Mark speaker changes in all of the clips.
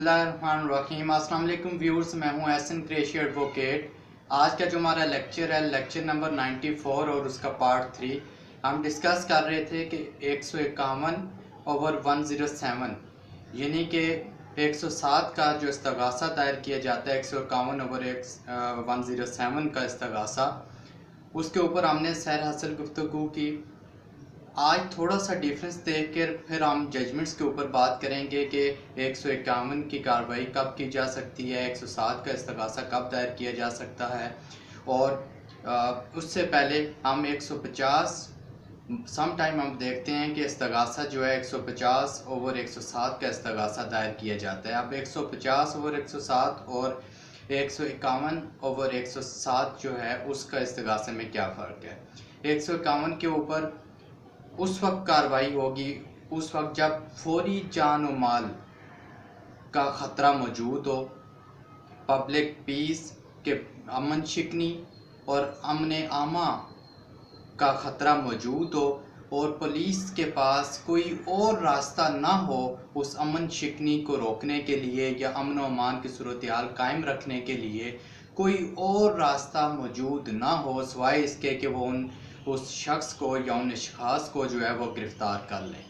Speaker 1: रहीम अस्सलाम वालेकुम व्यूअर्स, मैं हूं एहसन क्रेशी एडवोकेट। आज का जो हमारा लेक्चर है लेक्चर नंबर 94 और उसका पार्ट 3। हम डिस्कस कर रहे थे कि 151/107 यानी कि 107 का जो इस्तगासा दायर किया जाता है 151/107 का इस्तगासा, उसके ऊपर हमने सैर हासिल गुफ्तगू की। आज थोड़ा सा डिफरेंस देख कर फिर हम जजमेंट्स के ऊपर बात करेंगे कि 151 की कार्रवाई कब की जा सकती है, 107 का इस्तगासा कब दायर किया जा सकता है। और उससे पहले हम 150 सम टाइम हम देखते हैं कि इस्तगासा जो है 150/107 का इस्तगासा दायर किया जाता है। अब 150/107 और 151/107 जो है उसका इस्तगासे में क्या फ़र्क है। 151 के ऊपर उस वक्त कार्रवाई होगी उस वक्त जब फौरी जान और माल का ख़तरा मौजूद हो, पब्लिक पीस के अमन शिकनी और अमन आमा का ख़तरा मौजूद हो और पुलिस के पास कोई और रास्ता ना हो उस अमन शिकनी को रोकने के लिए या अमन व अमान की सूरत हाल कायम रखने के लिए कोई और रास्ता मौजूद ना हो सिवाय इसके कि वो उस शख्स को या उन अशखास को जो है वो गिरफ़्तार कर लें।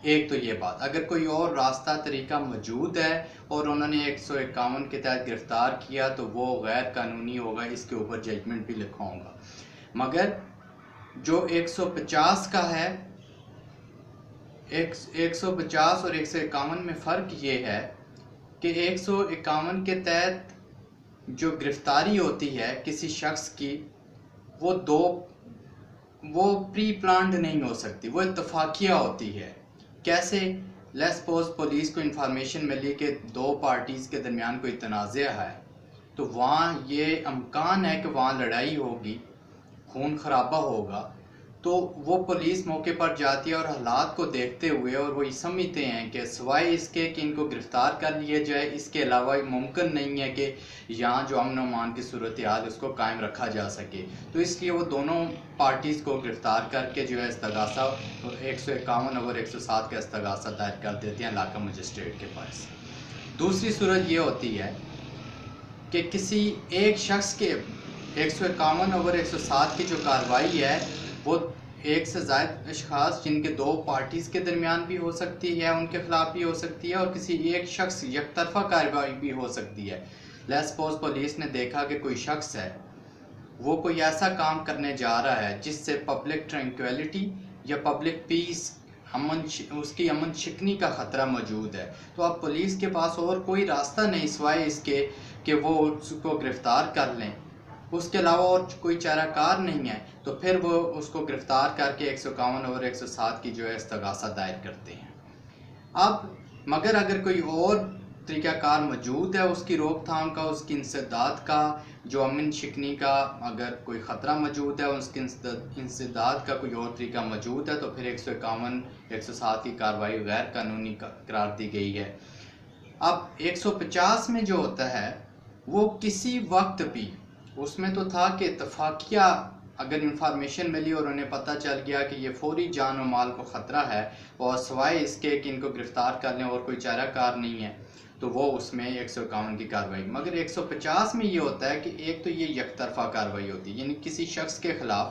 Speaker 1: एक तो ये बात, अगर कोई और रास्ता तरीका मौजूद है और उन्होंने 151 के तहत गिरफ़्तार किया तो वो गैर कानूनी होगा, इसके ऊपर जजमेंट भी लिखवाऊँगा। मगर जो 150 का है, 150 और 151 में फ़र्क ये है कि 151 के तहत जो गिरफ़्तारी होती है किसी शख्स की वो प्री प्लान्ड नहीं हो सकती, वो इत्तफाकिया होती है। कैसे? लेट्स सपोज पुलिस को इंफॉर्मेशन मिली कि दो पार्टीज़ के दरमियान कोई तनाज़ा है, तो वहाँ ये इम्कान है कि वहाँ लड़ाई होगी, खून खराबा होगा। तो वो पुलिस मौके पर जाती है और हालात को देखते हुए और वो ये समझते हैं कि सिवाय इसके कि इनको गिरफ़्तार कर लिया जाए, इसके अलावा मुमकिन नहीं है कि यहाँ जो अमन अमान की सूरत हाल उसको कायम रखा जा सके। तो इसलिए वो दोनों पार्टीज़ को गिरफ़्तार करके जो है इस्तगासा 151 और 107 का इस्तगासा दायर कर देते हैं इलाका मजिस्ट्रेट के पास। दूसरी सूरत ये होती है कि किसी एक शख्स के 151 और 107 की जो कार्रवाई है वो एक से ज़ायद अशखास जिनके दो पार्टीज़ के दरमियान भी हो सकती है, उनके ख़िलाफ़ भी हो सकती है, और किसी एक शख्स एकतरफ़ा कार्रवाई भी हो सकती है। लेट्स सपोज पुलिस ने देखा कि कोई शख्स है वो कोई ऐसा काम करने जा रहा है जिससे पब्लिक ट्रैंक्विलिटी या पब्लिक पीस उसकी अमन शिकनी का ख़तरा मौजूद है, तो अब पुलिस के पास और कोई रास्ता नहीं सिवाय इसके कि वो उसको गिरफ़्तार कर लें, उसके अलावा और कोई चाराकार नहीं है। तो फिर वो उसको गिरफ़्तार करके 151 और 107 की जो है इस्तगासा दायर करते हैं। अब मगर अगर कोई और तरीक़ाकार मौजूद है उसकी रोकथाम का, उसकी इंसदाद का, जो अमन शिकनी का अगर कोई ख़तरा मौजूद है उसकी इंसदाद का कोई और तरीका मौजूद है, तो फिर 151 107 की कार्रवाई गैर कानूनी करार दी गई है। अब 150 में जो होता है वो किसी वक्त भी, उसमें तो था कि इत्तफाकिया अगर इंफॉर्मेशन मिली और उन्हें पता चल गया कि ये फौरी जान और माल को ख़तरा है और सिवाय इसके कि इनको गिरफ़्तार कर लें और कोई चाराकार नहीं है, तो वो उसमें 151 की कार्रवाई। मगर 150 में ये होता है कि एक तो ये एकतरफ़ा कार्रवाई होती है, यानी किसी शख्स के ख़िलाफ़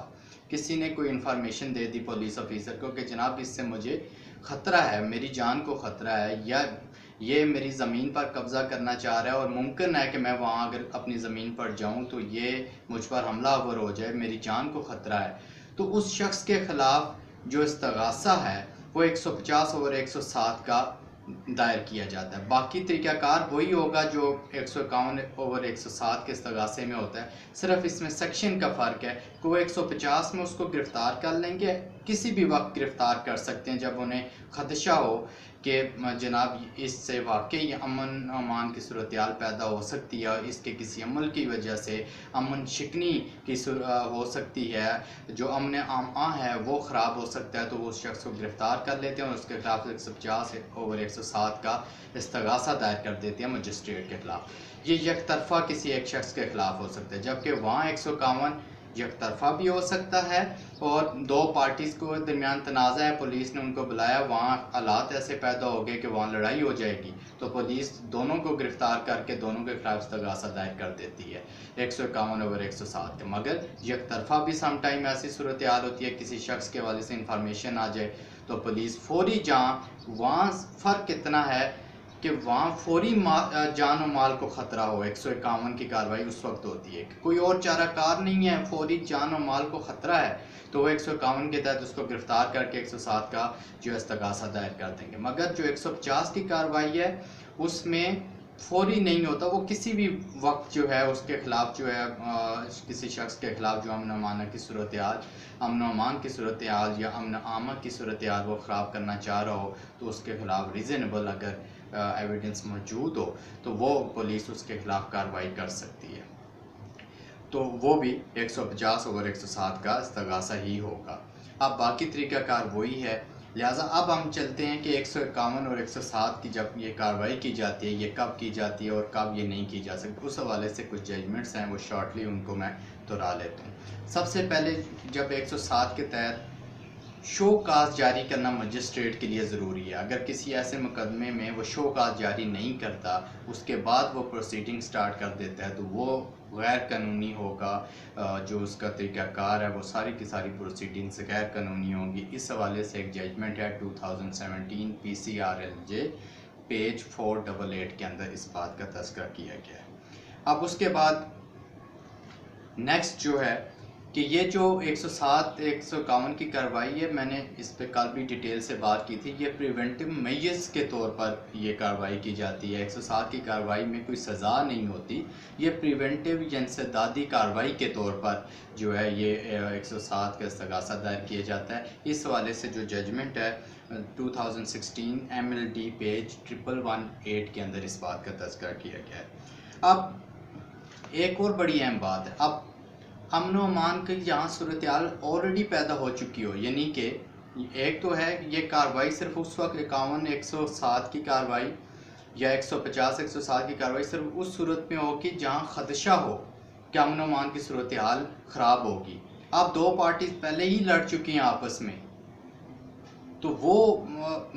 Speaker 1: किसी ने कोई इंफॉर्मेशन दे दी पुलिस ऑफिसर को कि जनाब इससे मुझे ख़तरा है, मेरी जान को ख़तरा है, या ये मेरी ज़मीन पर कब्ज़ा करना चाह रहा है और मुमकिन है कि मैं वहाँ अगर अपनी ज़मीन पर जाऊँ तो ये मुझ पर हमलावर हो जाए, मेरी जान को ख़तरा है। तो उस शख्स के ख़िलाफ़ जो इस्तगासा है वो 150 और 107 का दायर किया जाता है। बाकी तरीक़ाकार वही होगा जो 151 और 107 के इस्तगासे में होता है, सिर्फ इसमें सेक्शन का फ़र्क है कि वो 150 में उसको गिरफ़्तार कर लेंगे, किसी भी वक्त गिरफ़्तार कर सकते हैं जब उन्हें ख़दशा हो कि जनाब इससे वाकई अमन अमान की सूरत हाल पैदा हो सकती है, इसके किसी अमल की वजह से अमन शिकनी की हो सकती है, जो अमन आमा है वो ख़राब हो सकता है, तो वो उस शख्स को गिरफ़्तार कर लेते हैं और उसके ख़िलाफ़ 150 और 107 का इस्तगासा दायर कर देते हैं मजिस्ट्रेट के ख़िलाफ़। ये एक तरफ़ा किसी एक शख्स के ख़िलाफ़ हो सकता है, जबकि वहाँ 151 एक तरफा भी हो सकता है और दो पार्टीज को दरमियान तनाज़ा है, पुलिस ने उनको बुलाया, वहाँ हालात ऐसे पैदा हो गए कि वहाँ लड़ाई हो जाएगी, तो पुलिस दोनों को गिरफ्तार करके दोनों के खिलाफ इस्तग़ासा दायर कर देती है 151/107 के। मगर एक तरफा भी सम टाइम ऐसी सूरत हाल होती है, किसी शख्स के हवाले से इंफॉर्मेशन आ जाए तो पुलिस फौरी वहाँ फ़र्क इतना है कि वहाँ फौरी जान और माल को ख़तरा हो, 151 की कार्रवाई उस वक्त होती है कि कोई और चाराकार नहीं है, फौरी जान और माल को ख़तरा है, तो वो 151 के तहत उसको गिरफ़्तार करके 107 का जो इस्तग़ासा दायर कर देंगे। मगर जो 150 की कार्रवाई है उसमें फौरी नहीं होता, वो किसी भी वक्त जो है उसके ख़िलाफ़ जो है किसी शख्स के ख़िलाफ़ जो अमन अमान की सूरत हाल, अमन अमान की सूरत हाल या अमन आमा की सूरत हाल वो ख़राब करना चाह रहा हो, तो उसके ख़िलाफ़ रीज़नेबल अगर एविडेंस मौजूद हो तो वो पुलिस उसके ख़िलाफ़ कार्रवाई कर सकती है। तो वो भी 150/107 का इस्तग़ासा ही होगा। अब बाकी तरीक़ाकार वही है, लिहाजा अब हम चलते हैं कि 151 और 107 की जब ये कार्रवाई की जाती है, ये कब की जाती है और कब ये नहीं की जा सकती, उस हवाले से कुछ जजमेंट्स हैं, वो शॉर्टली उनको मैं दोहरा लेता हूँ। सबसे पहले जब 107 के तहत शो काज जारी करना मजिस्ट्रेट के लिए ज़रूरी है। अगर किसी ऐसे मुकदमे में वो शो काज जारी नहीं करता, उसके बाद वो प्रोसीडिंग स्टार्ट कर देता है, तो वो गैर कानूनी होगा। जो उसका तरीक़ाकार है वो सारी की सारी प्रोसीडिंग्स गैर कानूनी होंगी। इस हवाले से एक जजमेंट है 2017 PCRLJ पेज 488 के अंदर इस बात का तज़किरा किया गया है। अब उसके बाद नेक्स्ट जो है कि ये जो 107-151 की कार्रवाई है, मैंने इस पे कल भी डिटेल से बात की थी, ये प्रिवेंटिव मेजर्स के तौर पर ये कार्रवाई की जाती है। 107 की कार्रवाई में कोई सज़ा नहीं होती, ये प्रिवेंटिव या इंसदादी कार्रवाई के तौर पर जो है ये 107 का इस्तग़ासा दायर किया जाता है। इस हवाले से जो जजमेंट है 2016 MLD पेज 1118 के अंदर इस बात का तज़किरा किया गया है। अब एक और बड़ी अहम बात है, अब अमन अमान की जहाँ सूरत हाल ऑलरेडी पैदा हो चुकी हो, यानी कि एक तो है ये कार्रवाई सिर्फ उस वक्त 51-107 की कार्रवाई या 150-107 की कार्रवाई सिर्फ उस सूरत में हो कि जहाँ खदशा हो कि अमन अमान की सूरत हाल ख़राब होगी। अब दो पार्टी पहले ही लड़ चुकी हैं आपस में, तो वो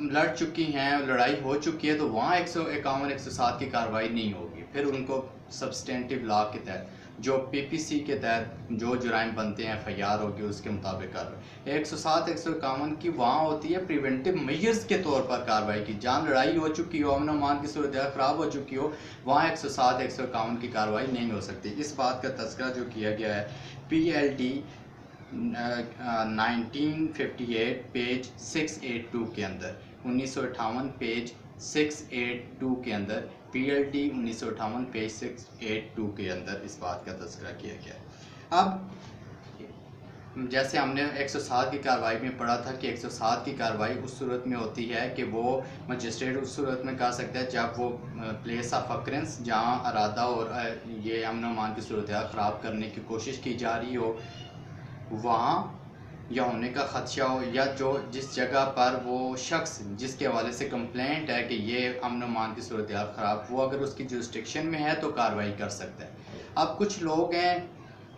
Speaker 1: लड़ चुकी हैं, लड़ाई हो चुकी है, तो वहाँ 151-107 की कार्रवाई नहीं होगी। फिर उनको सब्सटेंटिव लॉ के तहत जो PPC के तहत जो जुराइम बनते हैं FIR होगी उसके मुताबिक कार्रवाई। 107-151 की वहाँ होती है प्रिवेंटिव मेजर्स के तौर पर कार्रवाई की, जहाँ लड़ाई हो चुकी हो, अमन अमान की सूरत ख़राब हो चुकी हो, वहाँ 107-151 की कार्रवाई नहीं हो सकती। इस बात का तज़किरा जो किया गया है PLD 1958 पेज 682 के अंदर, 1958 पेज 682 के अंदर, PLD 1958 पेज 682 के अंदर इस बात का तज़किरा किया गया। अब जैसे हमने 107 की कार्रवाई में पढ़ा था कि 107 की कार्रवाई उस सूरत में होती है कि वो मजिस्ट्रेट उस सूरत में कर सकता है जब वो प्लेस ऑफ अकरेंस, जहाँ अरादा और ये अमन अमान की सूरत ख़राब करने की कोशिश की जा रही हो, वहाँ या होने का ख़दशा हो, या जो जिस जगह पर वो शख्स जिसके हवाले से कंप्लेंट है कि ये अमन अमान की सूरत हाल ख़राब, वो अगर उसकी जुरिस्डिक्शन में है तो कार्रवाई कर सकता है। अब कुछ लोग हैं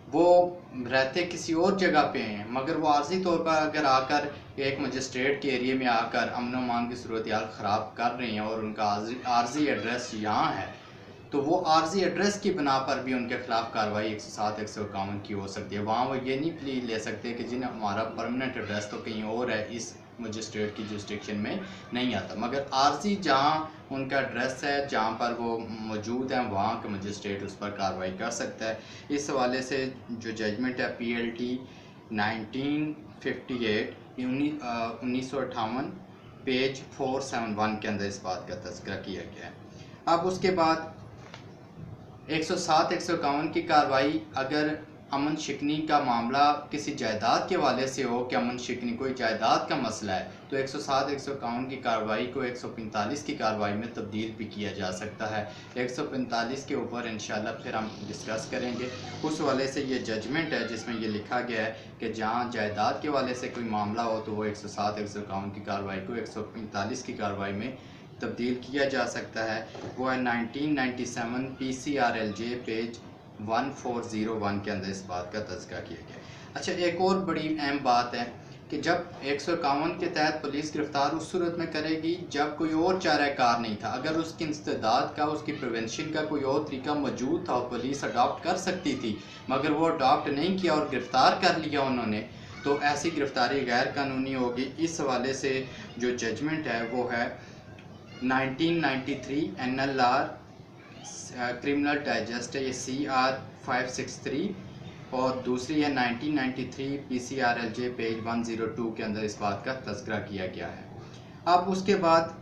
Speaker 1: वो रहते किसी और जगह पे हैं, मगर वो आर्जी तौर पर अगर आकर एक मजिस्ट्रेट के एरिया में आकर अमन अमान की सूरत हाल ख़राब कर रहे हैं और उनका आर्जी एड्रेस यहाँ है, तो वो आर्जी एड्रेस की बिना पर भी उनके खिलाफ कार्रवाई 107-151 की हो सकती है। वहाँ वो ये नहीं प्ली ले सकते कि जिन हमारा परमानेंट एड्रेस तो कहीं और है, इस मजिस्ट्रेट की जुरिस्डिक्शन में नहीं आता, मगर आर्जी जहाँ उनका एड्रेस है, जहाँ पर वो मौजूद हैं, वहाँ के मजिस्ट्रेट उस पर कार्रवाई कर सकता है। इस हवाले से जो जजमेंट है PLD 1958 1958 पेज 471 के अंदर इस बात का तज़किरा किया गया है। अब उसके बाद 107-151 की कार्रवाई अगर अमन शिकनी का मामला किसी जायदाद के हवाले से हो कि अमन शिकनी कोई जायदाद का मसला है, तो 107-151 की कार्रवाई को 145 की कार्रवाई में तब्दील भी किया जा सकता है। 145 के ऊपर इंशाल्लाह फिर हम डिस्कस करेंगे। उस हवाले से ये जजमेंट है जिसमें ये लिखा गया है कि जहाँ जायदाद के हवाले से कोई मामला हो तो वो 107-151 की कार्रवाई को 145 की कार्रवाई में तब्दील किया जा सकता है। वो है 1997 PCRLJ पेज 1401 के अंदर इस बात का तज़किरा किया गया। अच्छा, एक और बड़ी अहम बात है कि जब 151 के तहत पुलिस गिरफ्तार उस सूरत में करेगी जब कोई और चाराकार नहीं था। अगर उसकी इंसदाद का, उसकी प्रिवेंशन का कोई और तरीका मौजूद था और पुलिस अडॉप्ट कर सकती थी, मगर वो अडॉप्ट नहीं किया और गिरफ़्तार कर लिया उन्होंने, तो ऐसी गिरफ़्तारी गैर कानूनी होगी। इस हवाले से जो जजमेंट है वो है 1993 NLR क्रिमिनल डाइजेस्ट है, ये CR 563, और दूसरी है 1993 PCRLJ पेज 102 के अंदर इस बात का तज़किरा किया गया है। अब उसके बाद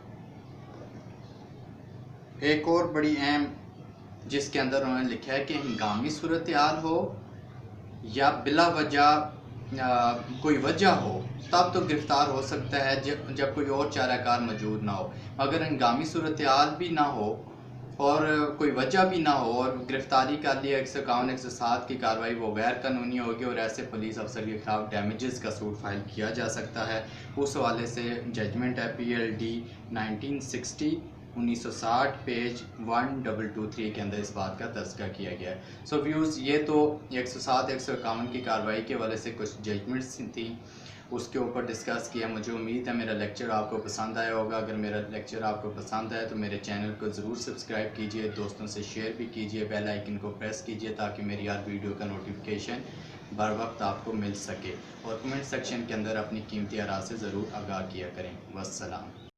Speaker 1: एक और बड़ी अहम जिसके अंदर उन्होंने लिखा है कि हंगामी सूरत हाल हो या बिला वजह कोई वजह हो तब तो गिरफ़्तार हो सकता है जब कोई और चाराकार मौजूद ना हो। अगर हंगामी सूरत हाल भी ना हो और कोई वजह भी ना हो और गिरफ़्तारी कर लिया 151 107 की कार्रवाई, वो गैर कानूनी होगी और ऐसे पुलिस अफसर के खिलाफ डैमेजेस का सूट फाइल किया जा सकता है। उस हवाले से जजमेंट है PLD 1960 पेज 1223 के अंदर इस बात का तज़किरा किया गया है। सो व्यूज़, ये तो 107 151 की कार्रवाई के हवाले से कुछ जजमेंट्स थी, उसके ऊपर डिस्कस किया। मुझे उम्मीद है मेरा लेक्चर आपको पसंद आया होगा। अगर मेरा लेक्चर आपको पसंद आया तो मेरे चैनल को ज़रूर सब्सक्राइब कीजिए, दोस्तों से शेयर भी कीजिए, बेल आइकन को प्रेस कीजिए ताकि मेरी हर वीडियो का नोटिफिकेशन बर वक्त आपको मिल सके, और कमेंट सेक्शन के अंदर अपनी कीमती आरा से ज़रूर आगाह किया करें। वस्सलाम।